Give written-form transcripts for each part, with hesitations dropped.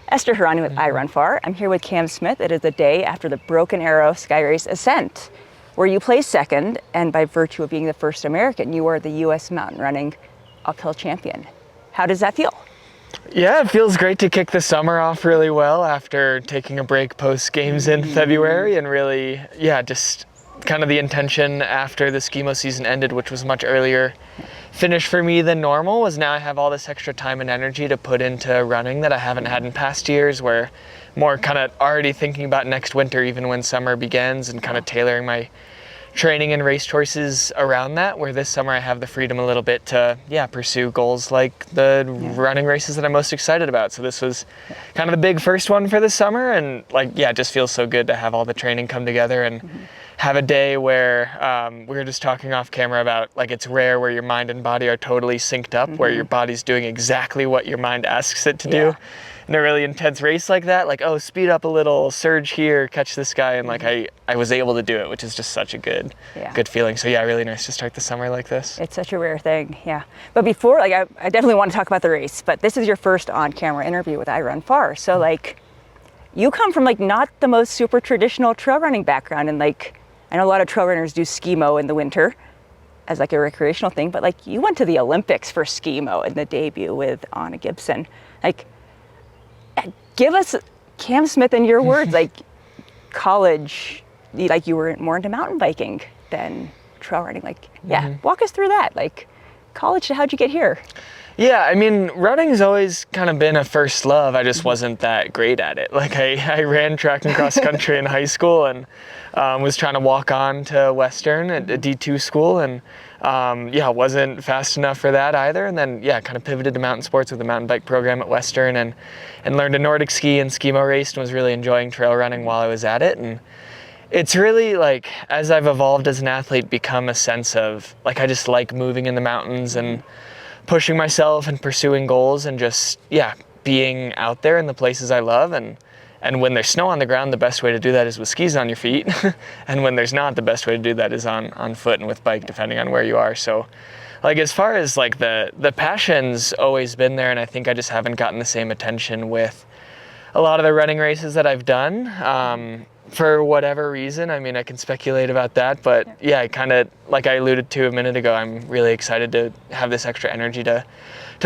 Esther Hirani with I Run Far. I'm here with Cam Smith. It is the day after the Broken Arrow Skyrace Ascent, where you placed second, and by virtue of being the first American, you are the U.S. mountain running uphill champion. How does that feel? Yeah, it feels great to kick the summer off really well after taking a break post games in February, and really, just kind of the intention after the skimo season ended, which was much earlier finish for me than normal, was now I have all this extra time and energy to put into running that I haven't had in past years, where more kind of already thinking about next winter even when summer begins, and kind of tailoring my training and race choices around that, where this summer I have the freedom a little bit to pursue goals like the running races that I'm most excited about. So this was kind of the big first one for the summer, and it just feels so good to have all the training come together and have a day where we were just talking off camera about it's rare where your mind and body are totally synced up, where your body's doing exactly what your mind asks it to do in a really intense race like that. Speed up a little, surge here, catch this guy, and I was able to do it, which is just such a good feeling. So really nice to start the summer like this. It's such a rare thing, But before, I definitely want to talk about the race, but this is your first on-camera interview with I Run Far. So you come from not the most super traditional trail running background, and I know a lot of trail runners do skimo in the winter as a recreational thing, but you went to the Olympics for skimo in the debut with Anna Gibson. Give us, Cam Smith, in your words, college, you were more into mountain biking than trail running. Walk us through that. College, how'd you get here? Yeah, I mean, running's always kind of been a first love. I just wasn't that great at it. I ran track and cross country in high school, and was trying to walk on to Western at a D2 school, and wasn't fast enough for that either. And then kind of pivoted to mountain sports with a mountain bike program at Western, and learned to Nordic ski and skimo raced, and was really enjoying trail running while I was at it. And it's really as I've evolved as an athlete, become a sense of I just like moving in the mountains and pushing myself and pursuing goals, and just being out there in the places I love. And when there's snow on the ground, the best way to do that is with skis on your feet. And when there's not, the best way to do that is on foot and with bike, depending on where you are. So as far as the passion's always been there, and I think I just haven't gotten the same attention with a lot of the running races that I've done. For whatever reason, I mean, I can speculate about that, but I kind of, I alluded to a minute ago, I'm really excited to have this extra energy to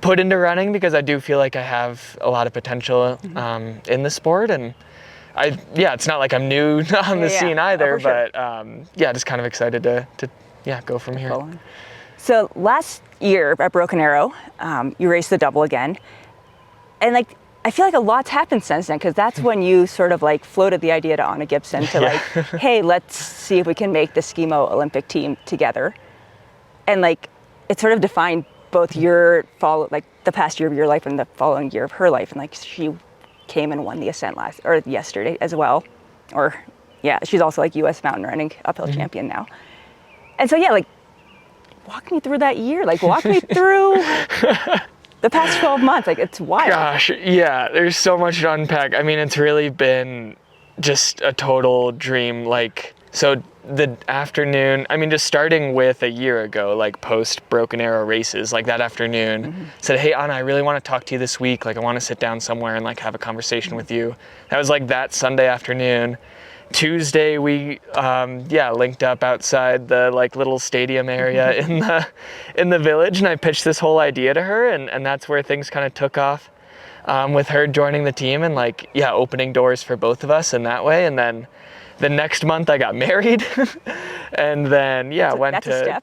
put into running, because I do feel I have a lot of potential in the sport. And it's not I'm new on the scene either, but just kind of excited to go from here. So last year at Broken Arrow, you raced the double again, and I feel a lot's happened since then, because that's when you sort of floated the idea to Anna Gibson to hey, let's see if we can make the skimo Olympic team together. And it sort of defined both your the past year of your life and the following year of her life. And she came and won the Ascent yesterday as well. She's also U.S. mountain running uphill champion now. And so walk me through that year. Walk me through the past 12 months. It's wild. Gosh, there's so much to unpack. I mean, it's really been just a total dream. So the afternoon, I mean, just starting with a year ago, post Broken Arrow races, that afternoon, said, hey, Anna, I really want to talk to you this week. I want to sit down somewhere and have a conversation with you. That was that Sunday afternoon. Tuesday, we linked up outside the little stadium area in the village, and I pitched this whole idea to her, and that's where things kind of took off, with her joining the team and opening doors for both of us in that way. And then the next month I got married, and then went to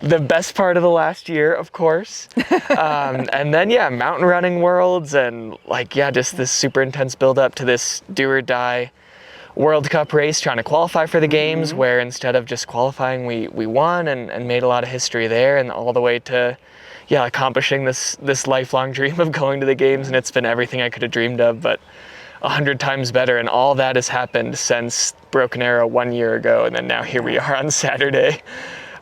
the best part of the last year, of course. And then mountain running worlds, and just this super intense build up to this do or die World Cup race, trying to qualify for the games, where instead of just qualifying, we won and made a lot of history there, and all the way to accomplishing this lifelong dream of going to the games. And it's been everything I could have dreamed of, but 100 times better. And all that has happened since Broken Arrow 1 year ago, and then now here we are on Saturday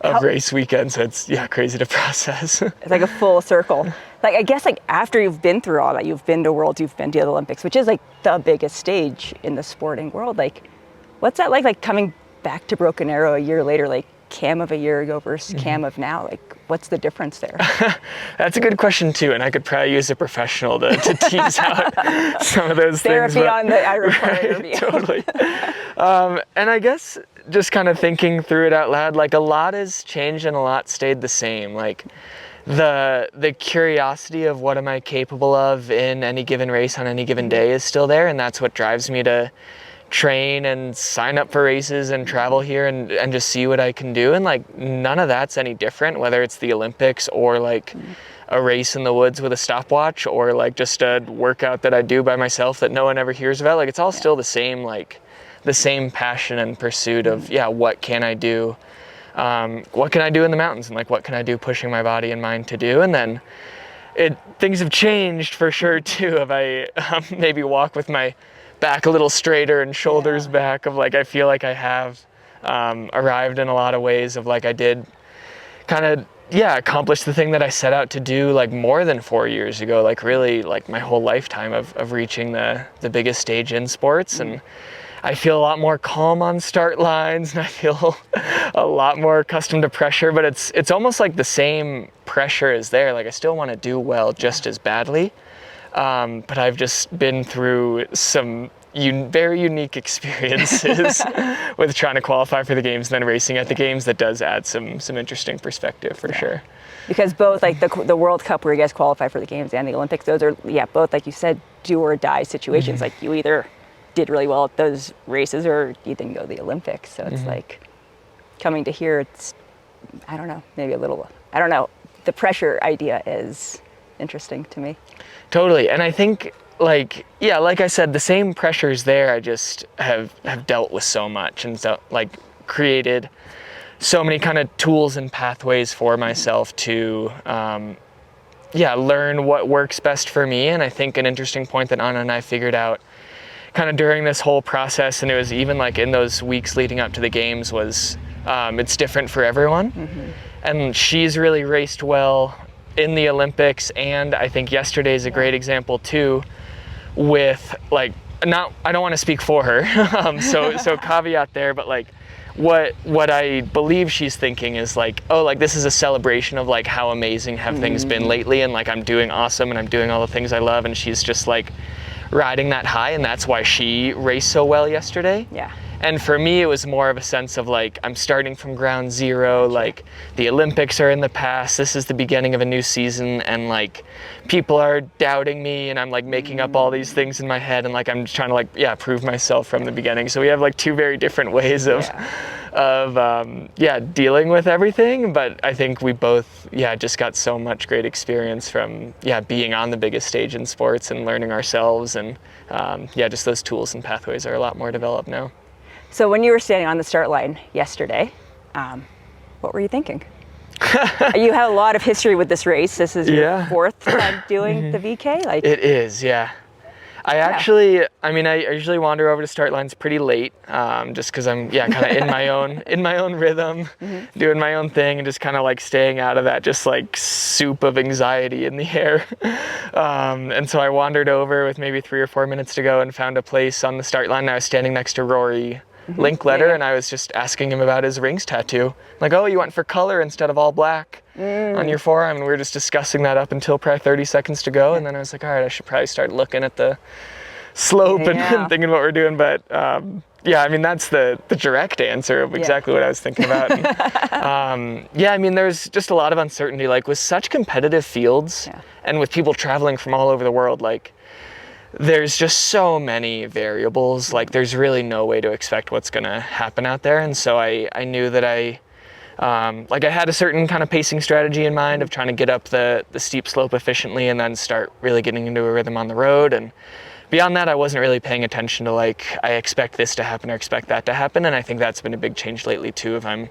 of race weekend. So it's crazy to process. It's a full circle. I guess after you've been through all that, you've been to Worlds, you've been to the Olympics, which is the biggest stage in the sporting world. What's that coming back to Broken Arrow a year later, Cam of a year ago versus Cam of now? what's the difference there? That's a good question too, and I could probably use a professional to tease out some of those Therapy things. on the I require Right, interview. totally. And I guess just kind of thinking through it out loud, like a lot has changed and a lot stayed the same. Like the curiosity of what am I capable of in any given race on any given day is still there, and that's what drives me to train and sign up for races and travel here and just see what I can do. And like none of that's any different, whether it's the Olympics or like a race in the woods with a stopwatch or like just a workout that I do by myself that no one ever hears about. Like it's all still the same, like the same passion and pursuit of what can I do? What can I do in the mountains, and like what can I do pushing my body and mind to do? And then things have changed for sure too. If I maybe walk with my back a little straighter and shoulders back, of like I feel like I have arrived in a lot of ways of like I did kind of accomplish the thing that I set out to do like more than 4 years ago, like really like my whole lifetime of reaching the biggest stage in sports. And I feel a lot more calm on start lines, and I feel a lot more accustomed to pressure, but it's almost like the same pressure is there. Like I still want to do well just as badly. But I've just been through some very unique experiences with trying to qualify for the games and then racing at the games that does add some interesting perspective for sure. Because both like the World Cup where you guys qualify for the games and the Olympics, those are both like you said, do or die situations. Like you either did really well at those races or you didn't go to the Olympics. So it's like coming to here, it's I don't know, maybe a little the pressure idea is interesting to me. Totally. And I think like I said, the same pressures there. I just have dealt with so much and so like created so many kind of tools and pathways for myself to learn what works best for me. And I think an interesting point that Anna and I figured out kind of during this whole process, and it was even like in those weeks leading up to the games, was it's different for everyone. And she's really raced well in the Olympics, and I think yesterday is a great example too, with like I don't want to speak for her, so caveat there, but like what I believe she's thinking is like, oh, like this is a celebration of like how amazing have things been lately, and like I'm doing awesome and I'm doing all the things I love, and she's just like riding that high, and that's why she raced so well yesterday. And for me, it was more of a sense of like, I'm starting from ground zero, like the Olympics are in the past, this is the beginning of a new season, and like people are doubting me, and I'm like making up all these things in my head, and like I'm just trying to like, prove myself from the beginning. So we have like two very different ways of dealing with everything, but I think we both, just got so much great experience from, being on the biggest stage in sports and learning ourselves, and just those tools and pathways are a lot more developed now. So when you were standing on the start line yesterday, what were you thinking? You have a lot of history with this race. This is your fourth time doing the VK? Like it is, I actually, I usually wander over to start lines pretty late, just because I'm, kind of in my own rhythm, doing my own thing, and just kind of like staying out of that just like soup of anxiety in the air. And so I wandered over with maybe 3 or 4 minutes to go and found a place on the start line. And I was standing next to Rory Linkletter, and I was just asking him about his rings tattoo. Like, oh, you went for color instead of all black on your forearm, and we were just discussing that up until probably 30 seconds to go, and then I was like, all right, I should probably start looking at the slope and thinking what we're doing, but that's the direct answer of exactly what I was thinking about. And, there's just a lot of uncertainty, like with such competitive fields and with people traveling from all over the world, like there's just so many variables, like there's really no way to expect what's gonna happen out there. And so I knew that I had a certain kind of pacing strategy in mind of trying to get up the steep slope efficiently and then start really getting into a rhythm on the road. And beyond that, I wasn't really paying attention to like, I expect this to happen or expect that to happen. And I think that's been a big change lately too, if I'm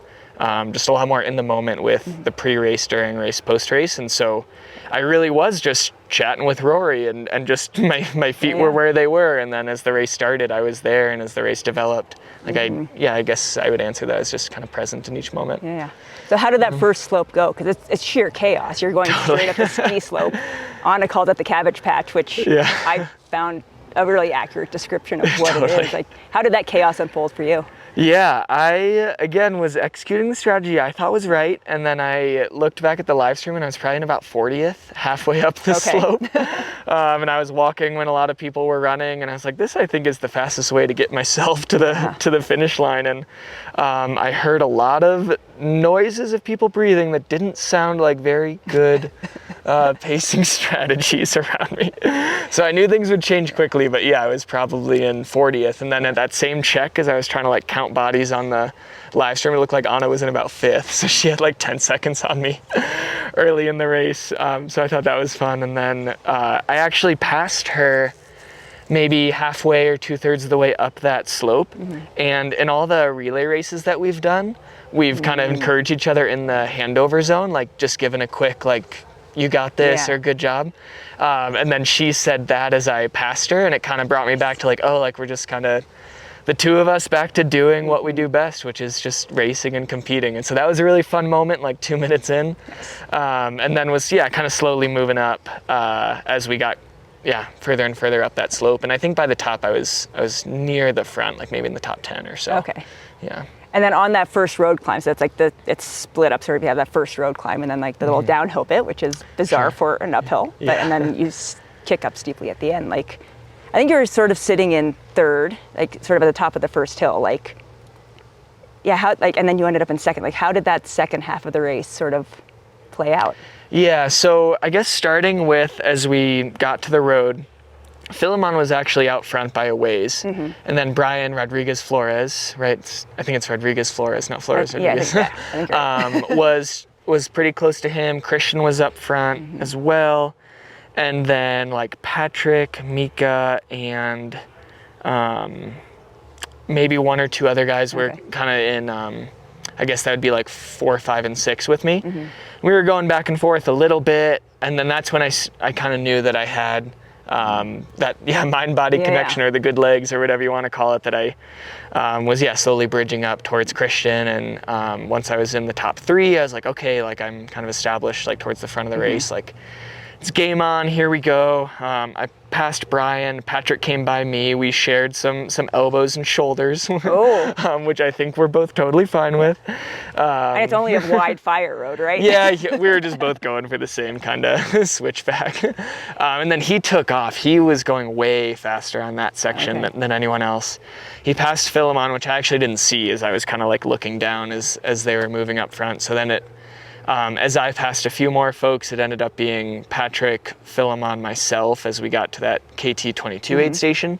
just a lot more in the moment with the pre-race, during race, post-race. And so I really was just chatting with Rory, and just my feet were where they were. And then as the race started, I was there, and as the race developed, like I guess I would answer that as just kind of present in each moment. So how did that first slope go? Because it's sheer chaos. You're going straight up the ski slope. Anna called it the cabbage patch, which I found a really accurate description of what it Totally. is. Like, how did that chaos unfold for you? Yeah, I, again, was executing the strategy I thought was right, and then I looked back at the live stream and I was probably in about 40th, halfway up the slope. And I was walking when a lot of people were running, and I was like, this I think is the fastest way to get myself to the finish line. And I heard a lot of noises of people breathing that didn't sound like very good pacing strategies around me. So I knew things would change quickly, but yeah, I was probably in 40th. And then at that same check, as I was trying to like count bodies on the live stream, it looked like Anna was in about 5th. So she had like 10 seconds on me early in the race. So I thought that was fun. And then I actually passed her maybe halfway or 2/3 of the way up that slope. And in all the relay races that we've done, we've kind of encouraged each other in the handover zone, like just giving a quick, like, you got this, or good job. And then she said that as I passed her, and it kind of brought me back to like, oh, like we're just kind of the two of us back to doing what we do best, which is just racing and competing. And so that was a really fun moment, like 2 minutes in. And then was, kind of slowly moving up as we got further and further up that slope. And I think by the top I was near the front, like maybe in the top 10 or so. Okay. Yeah. And then on that first road climb, so it's like it's split up, sort of. You have that first road climb, and then like the little downhill bit, which is bizarre for an uphill. But, and then you kick up steeply at the end. Like, I think you're sort of sitting in third, like sort of at the top of the first hill. Like, and then you ended up in second. Like, how did that second half of the race sort of play out? Yeah, so I guess starting with, as we got to the road, Philemon was actually out front by a ways, and then Brian Rodriguez Flores, right? I think it's Rodriguez Flores, not Flores Rodriguez. I think was pretty close to him. Christian was up front as well, and then like Patrick, Mika, and maybe 1 or 2 other guys were kind of in. I guess that would be like 4, 5, and 6 with me. We were going back and forth a little bit, and then that's when I kind of knew that I had that mind-body connection, or the good legs, or whatever you want to call it, that I was slowly bridging up towards Christian. And once I was in the top 3, I was like, okay, like I'm kind of established like towards the front of the race, like it's game on, here we go. I passed Brian, Patrick came by me, we shared some elbows and shoulders, which I think we're both totally fine with. And it's only a wide fire road, right? Yeah, we were just both going for the same kind of switchback. And then he took off. He was going way faster on that section than anyone else. He passed Philemon, which I actually didn't see as I was kind of like looking down as they were moving up front. So then as I passed a few more folks, it ended up being Patrick, Philemon, myself as we got to that KT22 aid station.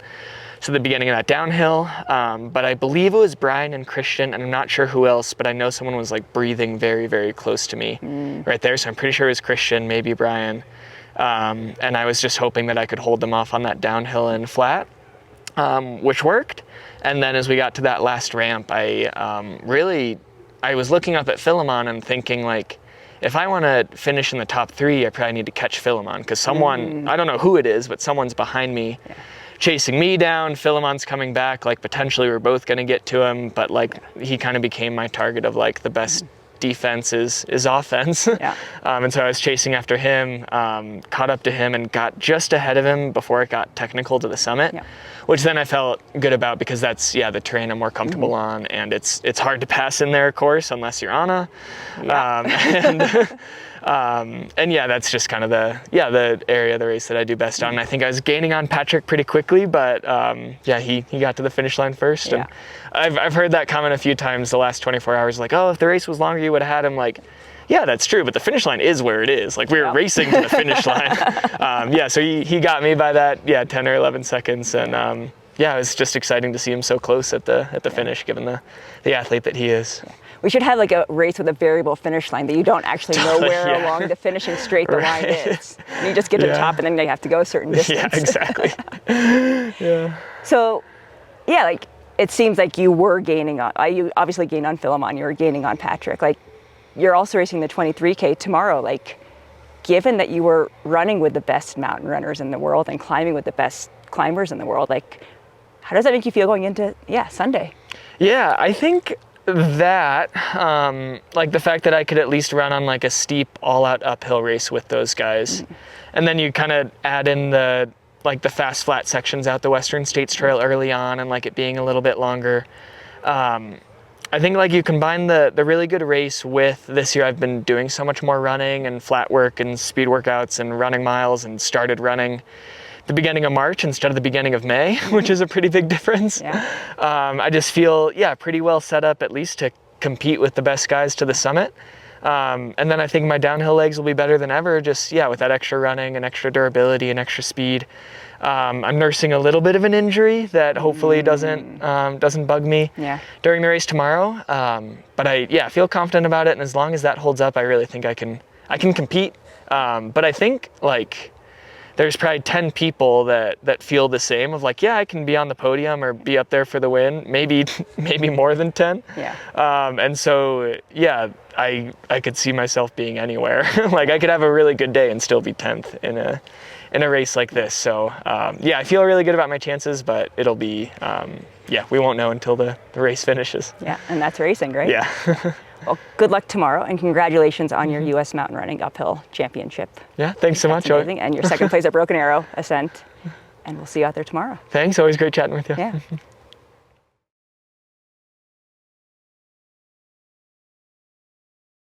So the beginning of that downhill. But I believe it was Brian and Christian, and I'm not sure who else, but I know someone was like breathing very, very close to me right there. So I'm pretty sure it was Christian, maybe Brian. And I was just hoping that I could hold them off on that downhill and flat, which worked. And then as we got to that last ramp, I was looking up at Philemon and thinking, like, if I want to finish in the top 3, I probably need to catch Philemon, because someone, I don't know who it is, but someone's behind me chasing me down. Philemon's coming back, like potentially we're both going to get to him, but like he kind of became my target of like the best defense is offense. And so I was chasing after him, caught up to him and got just ahead of him before it got technical to the summit. Which then I felt good about, because that's the terrain I'm more comfortable on, and it's hard to pass in there, of course, unless you're Anna. And that's just kind of the area of the race that I do best on. And I think I was gaining on Patrick pretty quickly, but he got to the finish line first. And I've heard that comment a few times the last 24 hours, like, oh, if the race was longer, you would have had him. Like, yeah, that's true, but the finish line is where it is. Like, we were racing to the finish line. So he got me by that, 10 or 11 seconds. And it was just exciting to see him so close at the finish, given the athlete that he is. We should have like a race with a variable finish line that you don't actually know where along the finishing straight the line is. And you just get to the top, and then you have to go a certain distance. Yeah, exactly. So, like, it seems like you were gaining on, you obviously gained on Philemon, you were gaining on Patrick. Like, you're also racing the 23K tomorrow. Like, given that you were running with the best mountain runners in the world and climbing with the best climbers in the world, like, how does that make you feel going into, Sunday? Yeah, I think that, like the fact that I could at least run on like a steep all-out uphill race with those guys. And then you kind of add in the like the fast flat sections out the Western States Trail early on, and like it being a little bit longer. I think like you combine the really good race with this year I've been doing so much more running and flat work and speed workouts and running miles, and started running the beginning of March instead of the beginning of May, which is a pretty big difference. Yeah. I just feel, pretty well set up at least to compete with the best guys to the summit. And then I think my downhill legs will be better than ever, just, with that extra running and extra durability and extra speed. I'm nursing a little bit of an injury that hopefully doesn't bug me during the race tomorrow. But I feel confident about it, and as long as that holds up, I really think I can compete. But I think like there's probably 10 people that feel the same of like, I can be on the podium or be up there for the win, maybe more than 10. And so I could see myself being anywhere. Like I could have a really good day and still be 10th in a race like this. So I feel really good about my chances, but it'll be we won't know until the race finishes. Yeah, and that's racing, right? Yeah. Well, good luck tomorrow, and congratulations on your U.S. mountain running uphill championship. Yeah, thanks so much. Amazing. And your second place at Broken Arrow Ascent. And we'll see you out there tomorrow. Thanks, always great chatting with you. Yeah.